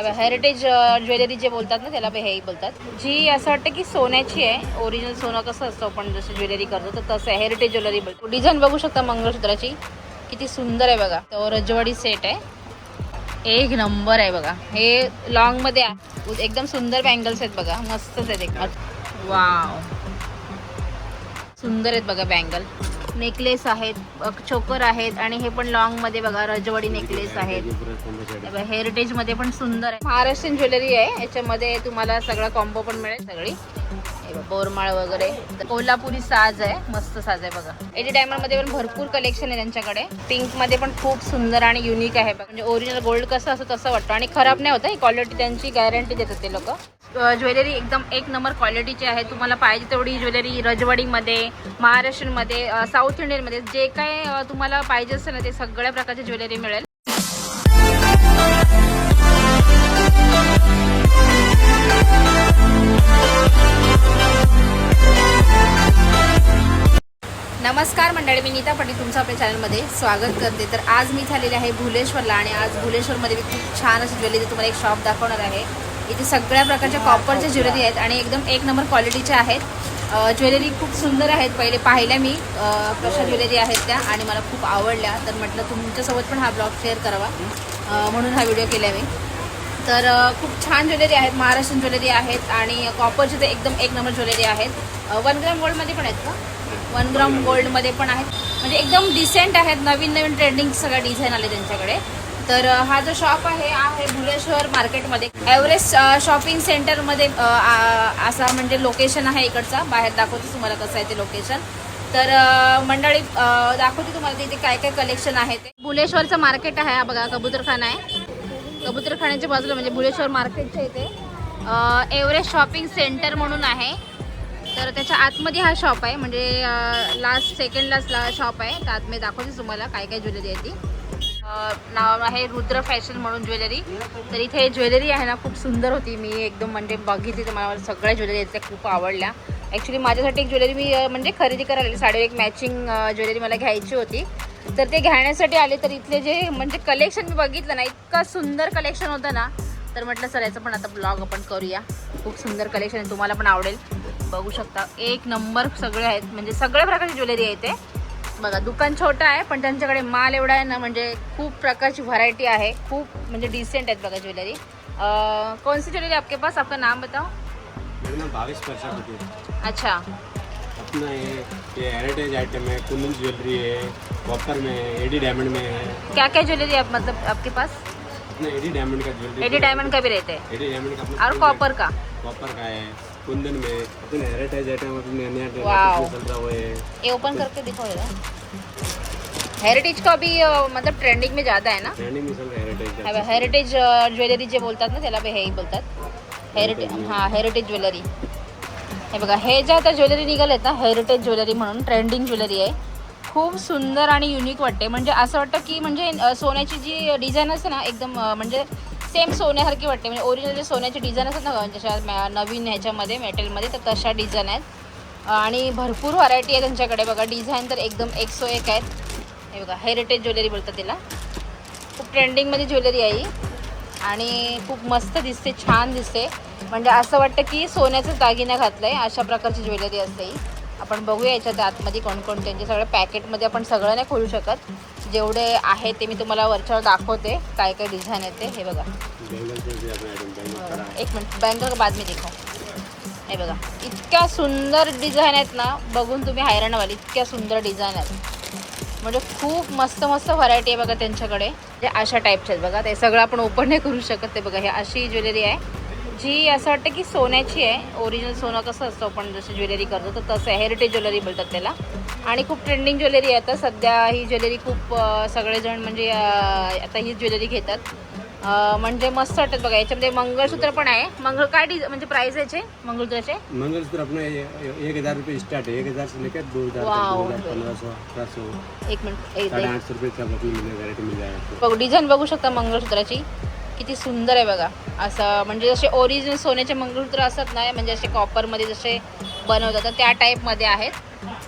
Heritage jewellery जे बोलतात ना त्याला हेही बोलतात. जी असं वाटतं की सोन्याची आहे. ओरिजिनल सोनं कसं असतं आपण जसं ज्वेलरी करतो तर तसं आहे. हेरिटेज ज्वेलरी बोलतो. डिझाईन बघू शकता मंगळसूत्राची किती सुंदर आहे बघा. तो रजवाडी सेट आहे. एक नंबर आहे बघा. हे लॉंग मध्ये आहे. एकदम सुंदर बँगल्स आहेत बघा. मस्तच आहेत एकदम. वाव सुंदर आहेत बघा बँगल. नेकलेस आहेत, चोकर आहेत आणि हे पण लॉंग मध्ये बघा रजवाडी नेकलेस आहेत. हेरिटेज मध्ये पण सुंदर आहे. महाराष्ट्रीयन ज्वेलरी आहे. याच्यामध्ये तुम्हाला सगळा कॉम्बो पण मिळेल. सगळी बोरमाळ वगैरे. कोल्हापुरी साज आहे. मस्त साज आहे बघा. एडी डायमंड मध्ये पण भरपूर कलेक्शन आहे त्यांच्याकडे. पिंक मध्ये पण खूप सुंदर आणि युनिक आहे. म्हणजे ओरिजिनल गोल्ड कसं असं तसं वाटतं आणि खराब नाही होतं. ही क्वालिटी त्यांची गॅरंटी देतात ते लोक. ज्वेलरी एकदम एक नंबर क्वालिटीची आहे. तुम्हाला पाहिजे तेवढी ज्वेलरी रजवाडीमध्ये, महाराष्ट्रीयनमध्ये, साऊथ इंडियनमध्ये जे काय तुम्हाला पाहिजे असेल ना ते सगळ्या प्रकारची ज्वेलरी मिळेल. नमस्कार मंडळी, मी नीता पाटील तुमचं आपल्या चॅनलमध्ये स्वागत करते. तर आज मी झालेले आहे भुलेश्वरला आणि आज भुलेश्वरमध्ये मी खूप छान अशी ज्वेलरी तुम्हाला एक शॉप दाखवणार आहे. इथे सगळ्या प्रकारच्या कॉपरच्या ज्वेलरी आहेत आणि एकदम एक नंबर क्वालिटीच्या आहेत. ज्वेलरी खूप सुंदर आहेत. पहिले पाहिल्या मी कशा ज्वेलरी आहेत त्या आणि मला खूप आवडल्या. तर म्हटलं तुमच्यासोबत पण हा ब्लॉग शेअर करावा म्हणून हा व्हिडिओ केला मी. तर खूप छान ज्वेलरी आहेत. महाराष्ट्रीयन ज्वेलरी आहेत आणि कॉपरची तर एकदम एक नंबर ज्वेलरी आहेत. 1 ग्राम गोल्डमध्ये पण आहेत का? 1 ग्राम गोल्डमध्ये पण आहेत. म्हणजे एकदम डिसेंट आहेत. नवीन नवीन ट्रेंडिंग सगळ्या डिझाईन आले त्यांच्याकडे. तर हा जो शॉप आहे भुलेश्वर मार्केटमध्ये एव्हरेस्ट शॉपिंग सेंटरमध्ये असा म्हणजे लोकेशन आहे इकडचा. बाहेर दाखवते तुम्हाला कसं आहे ते लोकेशन. तर मंडळी दाखवते तुम्हाला तिथे काय काय कलेक्शन आहे ते. भुलेश्वरचं मार्केट आहे बघा. कबूतरखाना आहे. कबूतरखान्याच्या बाजूला म्हणजे भुलेश्वर मार्केटच्या इथे एव्हरेस्ट शॉपिंग सेंटर म्हणून आहे. तर त्याच्या आतमध्ये हा शॉप आहे. म्हणजे सेकंडला शॉप आहे. तर आतमध्ये दाखवते तुम्हाला काय काय ज्वेलरी आहे ती. नाव आहे रुद्र फॅशन म्हणून ज्वेलरी. तर इथे ज्वेलरी आहे ना खूप सुंदर होती. मी एकदम म्हणजे बघितली तर मला सगळ्या ज्वेलरी आहेत त्या खूप आवडल्या. ॲक्च्युली माझ्यासाठी एक ज्वेलरी मी म्हणजे खरेदी करायला साडी एक मॅचिंग ज्वेलरी मला घ्यायची होती. तर ते घेण्यासाठी आले. तर इथले जे म्हणजे कलेक्शन मी बघितलं ना इतकं सुंदर कलेक्शन होतं ना. तर म्हटलं सर याचं पण आता ब्लॉग आपण करूया. खूप सुंदर कलेक्शन आहे. तुम्हाला पण आवडेल. बघू शकता एक नंबर सगळे आहेत. म्हणजे सगळ्या प्रकारची ज्वेलरी आहे ते बघा. दुकान छोटं आहे पण त्यांच्याकडे माल एवढा आहे ना. म्हणजे खूप प्रकारची व्हरायटी आहे. खूप म्हणजे डिसेंट आहेत बघा ज्वेलरी. कौन सी ज्वेलरी आपके पास? आपका नाम बताओ. मेरा नाम भावेश प्रसाद है. अच्छा. अपना ये हेरिटेज आइटम है. कुंदन ज्वेलरी है. कॉपर में है. एडी डायमंड में है. क्या क्या ज्वेलरी है मतलब आपके पास? अपना एडी डायमंड का ज्वेलरी. एडी डायमंड का भी रहते हैं. एडी डायमंड का और कॉपर का. कॉपर का है. कुंदन में अपने हेरिटेज आइटम अपने नया वाव. चल रहा हुआ है. ये ओपन करके दिखाओ जरा. हेरिटेज का भी मतलब ट्रेंडिंग में ज़्यादा है ना. ट्रेंडिंग में चल रहा है हेरिटेज. हेरिटेज ज्वेलरी जे बोलतात ना त्याला हेही बोलतात. हेरिटेज हां हेरिटेज ज्वेलरी. हे बघा हे ज्या आता ज्वेलरी निघालेत ना हेरिटेज ज्वेलरी म्हणून ट्रेंडिंग ज्वेलरी आहे. खूप सुंदर आणि युनिक वाटते. म्हणजे असं वाटतं की म्हणजे सोन्याची जी डिझाईन असते ना एकदम म्हणजे सेम सोन्यासारखी वाटते. म्हणजे ओरिजिनल जे सोन्याची डिझाईन असतात ना जशा नवीन ह्याच्यामध्ये मेटलमध्ये तर तशा डिझाईन आहेत. आणि भरपूर व्हरायटी आहे त्यांच्याकडे बघा. डिझाईन तर एकदम 101 आहेत. हे बघा हेरिटेज ज्वेलरी बोलतात तिला. खूप ट्रेंडिंगमध्ये ज्वेलरी आहे ही आणि खूप मस्त दिसते, छान दिसते. म्हणजे असं वाटतं की सोन्याचाच दागिना घातला आहे अशा प्रकारची ज्वेलरी असते ही. आपण बघूया याच्यात आतमध्ये कोणकोणत्यांचे. सगळं पॅकेटमध्ये आपण सगळं नाही खोलू शकत. जेवढे आहे ते मी तुम्हाला वरच्यावर दाखवते काय काय डिझाईन आहे ते. हे बघा एक मिनिट बँगल बाद में देखो. हे बघा इतक्या सुंदर डिझाईन आहेत ना बघून तुम्ही हैराण व्हाल. इतक्या सुंदर डिझाईन आहेत. म्हणजे खूप मस्त मस्त व्हरायटी आहे बघा त्यांच्याकडे. म्हणजे अशा टाईपच्या आहेत बघा. ते सगळं आपण ओपन नाही करू शकत. ते बघा हे अशी ज्वेलरी आहे जी असं वाटतं की सोन्याची आहे. ओरिजिनल सोनं कसं असतं आपण जसं ज्वेलरी करतो तर तसं आहे. हेरिटेज ज्वेलरी बोलतात त्याला. आणि खूप ट्रेंडिंग ज्वेलरी आहे आता सध्या. ही ज्वेलरी खूप सगळेजण म्हणजे आता ही ज्वेलरी घेतात. म्हणजे मस्त वाटतात बघा. याच्यामध्ये मंगळसूत्र पण आहे. काय म्हणजे प्राइस याचे मंगळसूत्राचे? मंगलसूत्र अपना 1000 रुपये स्टार्ट है. 1000 से लेकर 2000 1500 1800. एक मिनिट 850 रुपये का वैरायटी मिल जाएगा. बघ डिझाईन बघू शकता मंगळसूत्राची किती सुंदर आहे बघा. असं म्हणजे जसे ओरिजिनल सोन्याचे मंगळसूत्र असतात ना म्हणजे असे कॉपरमध्ये जसे बनवतात तर त्या टाईपमध्ये आहेत.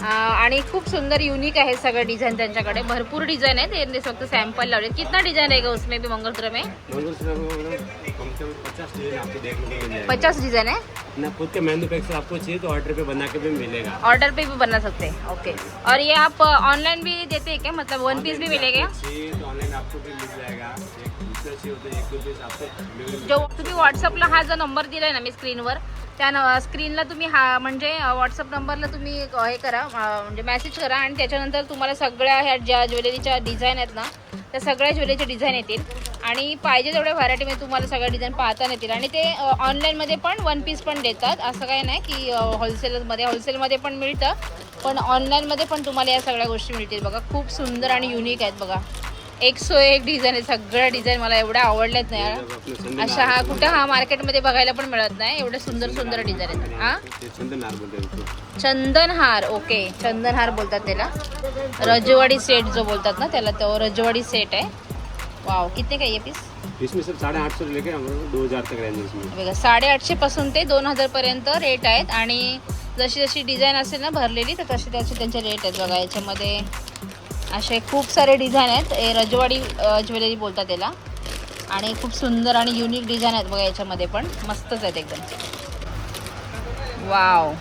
आणि खूप सुंदर युनिक आहे सगळं डिझाइन त्यांच्याकडे. भरपूर डिझाइन आहे. ते फक्त सैंपल लावले. कितना डिझाइन रहेगा उसमें भी मंगलसूत्र में? मंगलसूत्र में कम से कम 50 डिजाइन आपको देखने को मिल जाएगा। 50 डिझाइन है. अपना खुद के मैन्युफैक्चर आपको चाहिए तो ऑर्डर पे बना के भी मिलेगा। ऑर्डर पे भी बना सकते हैं. ओके. और ये आप ऑनलाइन भी देते हैं क्या? मतलब वन पीस भी मिलेगा? चाहिए तो ऑनलाइन आपको भी मिल जाएगा। एक दूसरा चाहिए तो एक दो पीस आपको जो तुम्ही व्हॉट्सअपला हा जो नंबर दिलाय ना मी स्क्रीनवर, त्या स्क्रीनला तुम्ही हा म्हणजे व्हॉट्सअप नंबरला तुम्ही हे करा, म्हणजे मेसेज करा आणि त्याच्यानंतर तुम्हाला सगळ्या ह्या ज्या ज्वेलरीच्या डिझाईन आहेत ना त्या सगळ्या ज्वेलरीचे डिझाईन येतील आणि पाहिजे तेवढ्या व्हरायटीमध्ये तुम्हाला सगळ्या डिझाईन पाहता येतील. आणि ते ऑनलाईनमध्ये पण वन पीस पण देतात. असं काही नाही की होलसेलमध्ये पण मिळतं, पण ऑनलाईनमध्ये पण तुम्हाला या सगळ्या गोष्टी मिळतील. बघा खूप सुंदर आणि युनिक आहेत. बघा 101 डिझाईन आहे. सगळ्या डिझाईन मला एवढ्या आवडल्यात नाही यार. अशा हा कुठं मार्केटमध्ये बघायला पण मिळत नाही. एवढे सुंदर सुंदर डिझाईन आहेत. हा चंदनहार. ओके, चंदनहार बोलतात त्याला. रजवाडी सेट जो बोलतात ना त्याला, तो रजवाडी सेट आहे. वाव, कितने का ये पीस? इसमें सर 850 से लेके 2000 तक रेंज इसमें. बघा 850 पासून ते 2000 पर्यंत रेट आहेत. आणि जशी जशी डिझाईन असेल ना भरलेली तर तसे त्यांचे रेट आहेत. बघा याच्यामध्ये असे खूप सारे डिझाईन आहेत. हे रजवाडी ज्वेलरी बोलतात त्याला आणि खूप सुंदर आणि युनिक डिझाईन आहेत. बघा याच्यामध्ये पण मस्तच आहेत एकदम. वाव,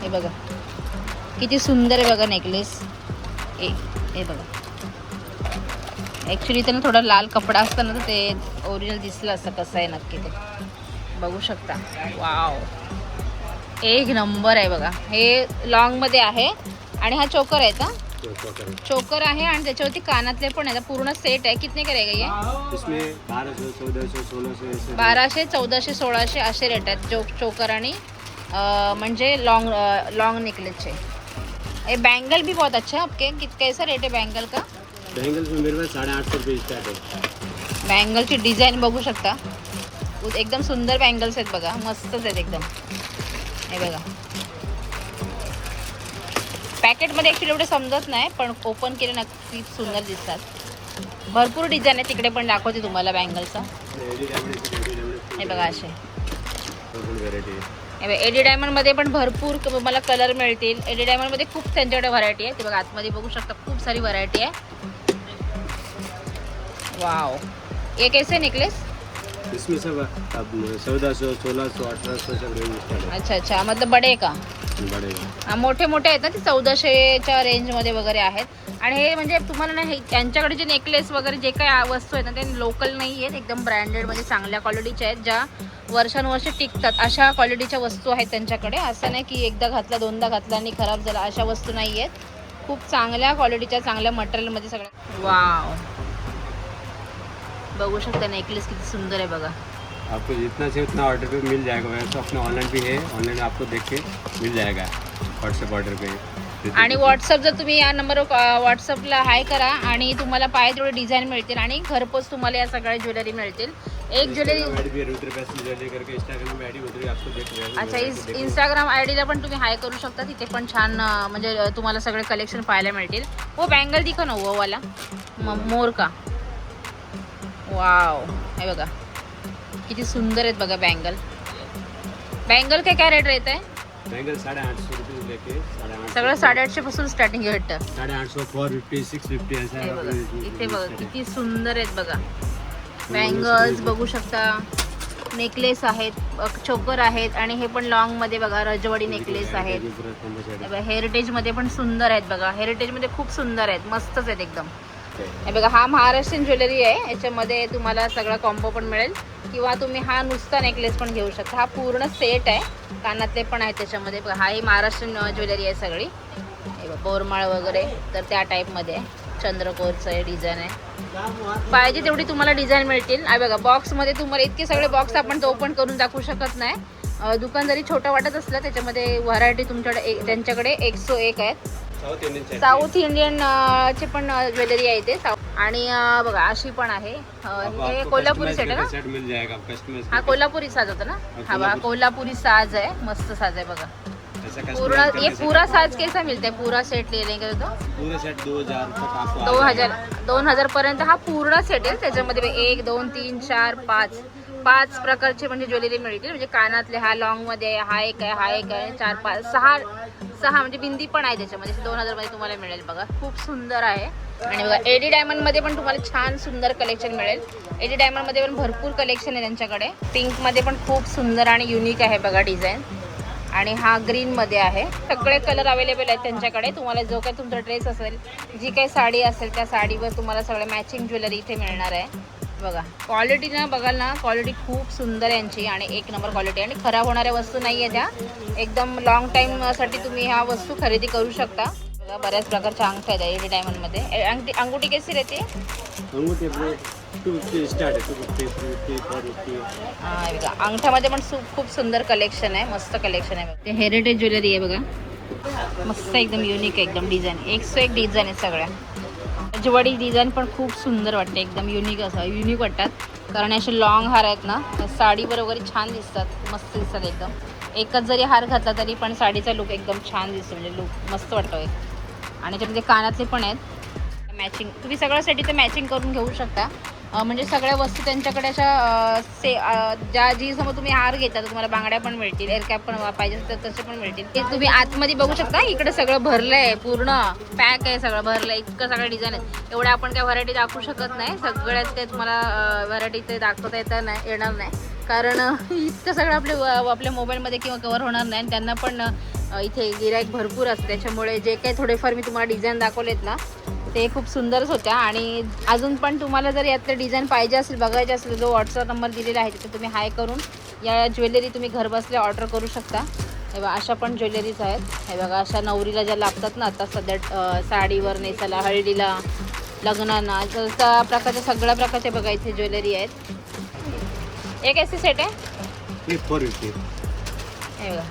हे बघा किती सुंदर आहे बघा नेकलेस. हे बघा ॲक्च्युली त्यांना थोडा लाल कपडा असतं ना तर ते ओरिजिनल दिसलं असतं कसं आहे नक्की ते बघू शकता. वाव, एक नंबर आहे बघा. हे लॉंगमध्ये आहे आणि हा चोकर आहे का? चोकर आहे आणि त्याच्यावरती कानातले पण आहे. पूर्ण सेट आहे. कितने करेगा ये? इसमें 1200 1400 1600 1200 1400 1600 असे रेट आहेत चोकर आणि म्हणजे लॉन्ग नेकलेसचे. ये बैंगल भी बहुत अच्छा आपके. कैसा रेट है बैंगल का? बैंगल्स में मेरे पास 850 रुपये स्टार्ट है. बैंगलची डिझाईन बघू शकता. एकदम सुंदर बँगल्स आहेत बघा. मस्तच आहेत एकदम. हे बघा पॅकेटमध्ये ॲक्च्युली एवढं समजत नाही पण ओपन केले नक्की सुंदर दिसतात. भरपूर डिझाईन आहे. तिकडे पण दाखवते तुम्हाला बँगलचा. हे बघा असे एडी डायमंडमध्ये पण भरपूर मला कलर मिळतील. एडी डायमंडमध्ये खूप त्यांच्याकडे व्हरायटी आहे. ते बघा आतमध्ये बघू शकता खूप सारी व्हरायटी आहे. वाव, ये कैसे नेकलेस? इसमें सब अब 1400 1600 1800 सब रेंज स्टार्ट है. अच्छा, मतलब बडे का? बडे मोठे मोठे आहेत ना ते 1400च्या रेंजमध्ये वगैरे आहेत. आणि हे म्हणजे तुम्हाला ना हे त्यांच्याकडे जे नेकलेस वगैरे जे काही वस्तू आहेत ना ते लोकल नाही आहेत. एकदम ब्रँडेड म्हणजे चांगल्या क्वालिटीच्या आहेत ज्या वर्षानुवर्षे टिकतात. अशा क्वालिटीच्या वस्तू आहेत त्यांच्याकडे. असं नाही की एकदा घातला दोनदा घातला आणि खराब झाला, अशा वस्तू नाही आहेत. खूप चांगल्या क्वालिटीच्या चांगल्या मटेरियलमध्ये सगळ्या. वाव, बघू शकता नेकलेस किती सुंदर आहे बघा. आपको जितना चाहिए उतना ऑर्डर पे मिल जाएगा. वैसे अपना ऑनलाइन भी है. ऑनलाइन आपको देख के मिल जाएगा व्हाट्सएप ऑर्डर पे. आणि व्हॉट्सअप जर तुम्ही या नंबरवर व्हॉट्सअपला हाय करा आणि तुम्हाला पाहिजे तेवढे डिझाईन मिळतील आणि घरपोच तुम्हाला या सगळ्या ज्वेलरी मिळतील. एक ज्वेलरी अच्छा, इंस्टाग्राम आयडीला पण तुम्ही हाय करू शकता. तिथे पण छान म्हणजे तुम्हाला सगळे कलेक्शन पाहायला मिळतील. वो बँगल दिखा ना वो वाला मोर का. वाव, हे बघा किती सुंदर आहेत बघा बँगल. बँगल का क्या रेट रहता है? बैंगल 850 रुपये से लेके 850 सगळं 850 पासून स्टार्टिंग भेटतं. 850 450 650 ऐसा हे है. बघा इथे बघा किती सुंदर आहेत बघा. बँगल्स बघू शकता. नेकलेस आहेत, चोकर आहेत आणि हे पण लॉंगमध्ये बघा रजवाडी नेकलेस आहेत. हेरिटेजमध्ये पण सुंदर आहेत बघा. हेरिटेजमध्ये खूप सुंदर आहेत. मस्तच आहेत एकदम. हे बघा हा महाराष्ट्रीयन ज्वेलरी आहे. याच्यामध्ये तुम्हाला सगळा कॉम्बो पण मिळेल किंवा तुम्ही हा नुसता नेकलेस पण घेऊ शकता. हा पूर्ण सेट आहे. कानातले पण आहेत त्याच्यामध्ये. बघा हा ही महाराष्ट्रीयन ज्वेलरी आहे सगळी. हे बघा बोरमाळ वगैरे तर त्या टाईपमध्ये आहे. चंद्रकोरचं हे डिझाईन आहे. पाहिजे तेवढी तुम्हाला डिझाईन मिळतील. आहे बघा बॉक्समध्ये तुम्हाला इतके सगळे बॉक्स आपण तो ओपन करून दाखवू शकत नाही. दुकान जरी छोटं वाटत असलं त्याच्यामध्ये व्हरायटी तुमच्याकडे त्यांच्याकडे 101 आहेत. साऊथ इंडियन चे पण ज्वेलरी आहे इथे. आणि बघा अशी पण आहे. हे कोल्हापुरी सेट आहे ना. हा कोल्हापुरी साज होता ना. हा बघा कोल्हापुरी साज आहे. मस्त साज आहे बघा. पूरा ये पूरा साज कैसा मिलता है? पूरा सेट ले लेंगे तो पूरा सेट 2000 2000 पर्यंत हा पूर्ण सेट आहे. त्याच्यामध्ये 1 2 3 4 5 प्रकारचे म्हणजे ज्वेलरी मिळतील. म्हणजे कानातले हा लॉंग मध्ये हा एक आहे, हा एक आहे, 4 5 6 म्हणजे बिंदी पण आहे त्याच्यामध्ये 2000 मध्ये तुम्हाला मिळेल बघा. खूप सुंदर आहे. आणि बघा एडी डायमंड मध्ये पण तुम्हाला छान सुंदर कलेक्शन मिळेल. एडी डायमंड मध्ये पण भरपूर कलेक्शन आहे त्यांच्याकडे. पिंक मध्ये पण खूप सुंदर आणि युनिक आहे बघा डिझाईन. आणि हा ग्रीन मध्ये आहे. सगळे कलर अवेलेबल आहेत त्यांच्याकडे. तुम्हाला जो काही तुमचा ड्रेस असेल, जी काही साडी असेल, त्या साडीवर तुम्हाला सगळे मॅचिंग ज्वेलरी इथे मिळणार आहे बघा. क्वालिटी ना बघाल ना, क्वालिटी खूप सुंदर यांची आणि एक नंबर क्वालिटी. आणि खराब होणाऱ्या वस्तू नाही आहे त्या. एकदम लॉंग टाईमसाठी तुम्ही ह्या वस्तू खरेदी करू शकता बघा. बऱ्याच प्रकारच्या अंगठ्या आहेत एडी डायमंडमध्ये. अंगुठी कशी रहते? अंगूठी 250 स्टार्ट है, 250, 350, 450. हा बघा, अंगठ्यामध्ये पण खूप सुंदर कलेक्शन आहे. मस्त कलेक्शन आहे बघा. ते हेरिटेज ज्वेलरी आहे बघा. मस्त एकदम युनिक आहे एकदम डिझाईन. 101 डिझाईन आहे सगळ्या. रजवाडी डिझाईन पण खूप सुंदर वाटते. एकदम युनिक असं युनिक वाटतात. कारण असे लॉंग हार आहेत ना, साडीवर वगैरे छान दिसतात. मस्त दिसतात एकदम. एकच जरी हार घातला तरी पण साडीचा लुक एकदम छान दिसतो. म्हणजे लुक मस्त वाटतो. आणि त्याच्यामध्ये कानातले पण आहेत मॅचिंग. तुम्ही सगळ्यासाठी ते मॅचिंग करून घेऊ शकता. म्हणजे सगळ्या वस्तू त्यांच्याकडे अशा ज्या जी समोर तुम्ही हार घेता तर तुम्हाला बांगड्या पण मिळतील, एअरकॅप पण पाहिजे तर तसे पण मिळतील. ते तुम्ही आतमध्ये बघू शकता. इकडे सगळं भरलं आहे, पूर्ण पॅक आहे, सगळं भरलं आहे. इतकं सगळं डिझाईन आहे. एवढ्या आपण काय व्हरायटी दाखवू शकत नाही. सगळ्यात ते तुम्हाला व्हरायटी ते दाखवता येणार नाही. कारण इतकं सगळं आपल्या मोबाईलमध्ये किंवा कवर होणार नाही. आणि त्यांना पण इथे गिराईक भरपूर असते. त्याच्यामुळे जे काही थोडेफार मी तुम्हाला डिझाईन दाखवलेत ना, ते खूप सुंदरच होत्या. आणि अजून पण तुम्हाला जर यातले डिझाईन पाहिजे असेल, बघायचे असेल, जो व्हॉट्सअप नंबर दिलेला आहे तिथे तुम्ही हाय करून या ज्वेलरी तुम्ही घरबसल्या ऑर्डर करू शकता. हे बघा अशा पण ज्वेलरीज आहेत. हे बघा अशा नवरीला ज्या लागतात ना आता सध्या साडीवर नेसायला, हळदीला, लग्नांना, त्या प्रकारच्या सगळ्या प्रकारचे बघा इथे ज्वेलरी आहेत. एक ऐसी सेट आहे 450. हे बघा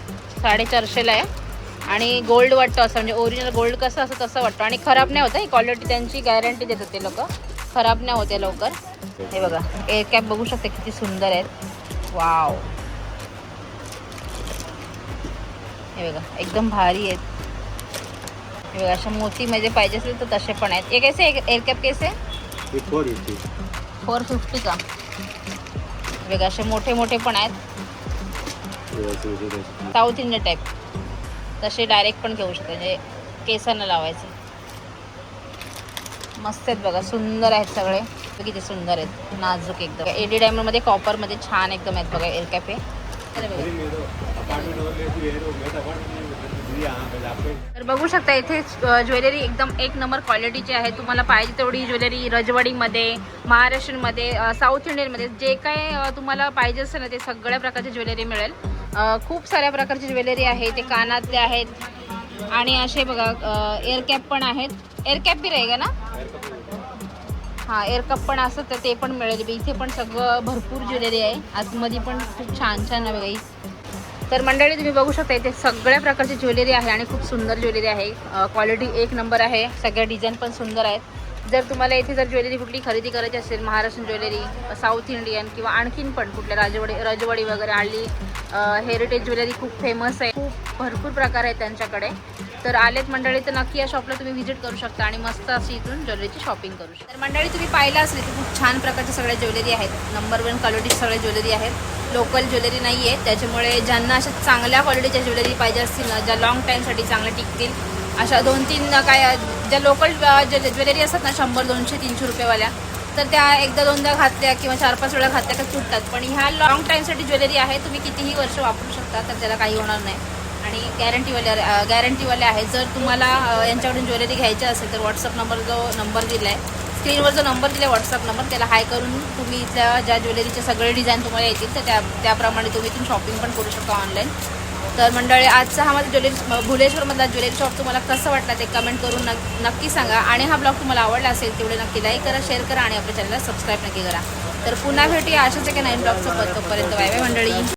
450ला आहे. आणि गोल्ड वाटतं असं, म्हणजे ओरिजिनल गोल्ड कसं असं तसं वाटतं. आणि खराब नाही होतं. ही क्वालिटी त्यांची गॅरंटी देतात ते लोक. खराब नाही होते लवकर. हे बघा एअर कॅप बघू शकते किती सुंदर आहेत. वाव, हे बघा एकदम भारी आहेत. हे बघा अशा मोतीमध्ये पाहिजे असेल तर तसे पण आहेत. एक कैसे एअर कॅप कैसे? 450 का? हे बघा असे मोठे मोठे पण आहेत. साऊथ इंडियन टाईप तसे डायरेक्ट पण घेऊ शकते. म्हणजे केसांना लावायचे. मस्त आहेत बघा, सुंदर आहेत सगळे. किती सुंदर आहेत, नाजूक एकदम. एडी डायमंडमध्ये कॉपरमध्ये छान एकदम आहेत बघा एअर कॅप. तर बघू शकता इथे ज्वेलरी एकदम एक नंबर क्वालिटीची आहे. तुम्हाला पाहिजे तेवढी ज्वेलरी रजवाडीमध्ये, महाराष्ट्रीयनमध्ये, साऊथ इंडियनमध्ये जे काय तुम्हाला पाहिजे असेल ना ते सगळ्या प्रकारची ज्वेलरी मिळेल. खूप साऱ्या प्रकारची ज्वेलरी आहे. ते कानातले आहेत आणि असे बघा एअर कॅप पण आहेत. एअर कॅप बी रहेगा ना? हां एअर कप पण असं तर ते पण मिळेल. इथे पण सगळं भरपूर ज्वेलरी आहे. आतमध्ये पण खूप छान छान आहे बघा. तर मंडळी तुम्ही बघू शकता इथे सगळ्या प्रकारची ज्वेलरी आहे आणि खूप सुंदर ज्वेलरी आहे. क्वालिटी एक नंबर आहे. सगळ्या डिझाईन पण सुंदर आहेत. जर तुम्हाला इथे जर ज्वेलरी कुठली खरेदी करायची असेल, महाराष्ट्रीयन ज्वेलरी, साऊथ इंडियन किंवा आणखीन पण कुठल्या रजवाडी वगैरे आली, हेरिटेज ज्वेलरी खूप फेमस आहे. खूप भरपूर प्रकार आहेत त्यांच्याकडे. तर आलेत मंडळी तर नक्की या शॉपला तुम्ही व्हिजिट करू शकता आणि मस्त अशी इथून ज्वेलरीची शॉपिंग करू शकता. तर मंडळी तुम्ही पाहिलं असेल की खूप छान प्रकारच्या सगळ्या ज्वेलरी आहेत. नंबर 1 क्वालिटी सगळ्या ज्वेलरी आहेत. लोकल ज्वेलरी नाही आहे. त्याच्यामुळे ज्यांना अशा चांगल्या क्वालिटीच्या ज्वेलरी पाहिजे असतील ना, ज्या लॉंग टाईमसाठी चांगल्या टिकतील, अशा 2-3 काय ज्या लोकल ज्वेलरी असतात ना 100, 200, 300 रुपयेवाल्या, तर त्या एकदा दोनदा घातल्या किंवा 4-5 वेळा घातल्या का तुटतात. पण ह्या लॉंग टाईमसाठी ज्वेलरी आहे. तुम्ही कितीही वर्ष वापरू शकता तर त्याला काही होणार नाही. आणि गॅरंटीवाले आहे. जर तुम्हाला यांच्याकडून ज्वेलरी घ्यायची असेल तर व्हॉट्सअप नंबर जो नंबर दिला आहे स्क्रीनवर, जो नंबर दिला आहे व्हॉट्सअप नंबर, त्याला हाय करून तुम्ही इथल्या ज्या ज्वेलरीचे सगळे डिझाईन तुम्हाला येतील तर त्याप्रमाणे तुम्ही इथून शॉपिंग पण करू शकता ऑनलाईन. तर मंडळी आजचा हा माझा भुलेश्वरमधला ज्वेलरी शॉप तुम्हाला कसं वाटलं ते कमेंट करून नक्की सांगा. आणि हा ब्लॉग तुम्हाला आवडला असेल तेवढे नक्की लाईक करा, शेअर करा आणि आपल्या चॅनलला सबस्क्राईब नक्की करा. तर पुन्हा भेटूया अशाच एका नवीन ब्लॉगसोबत. तोपर्यंत बाय बाय मंडळी.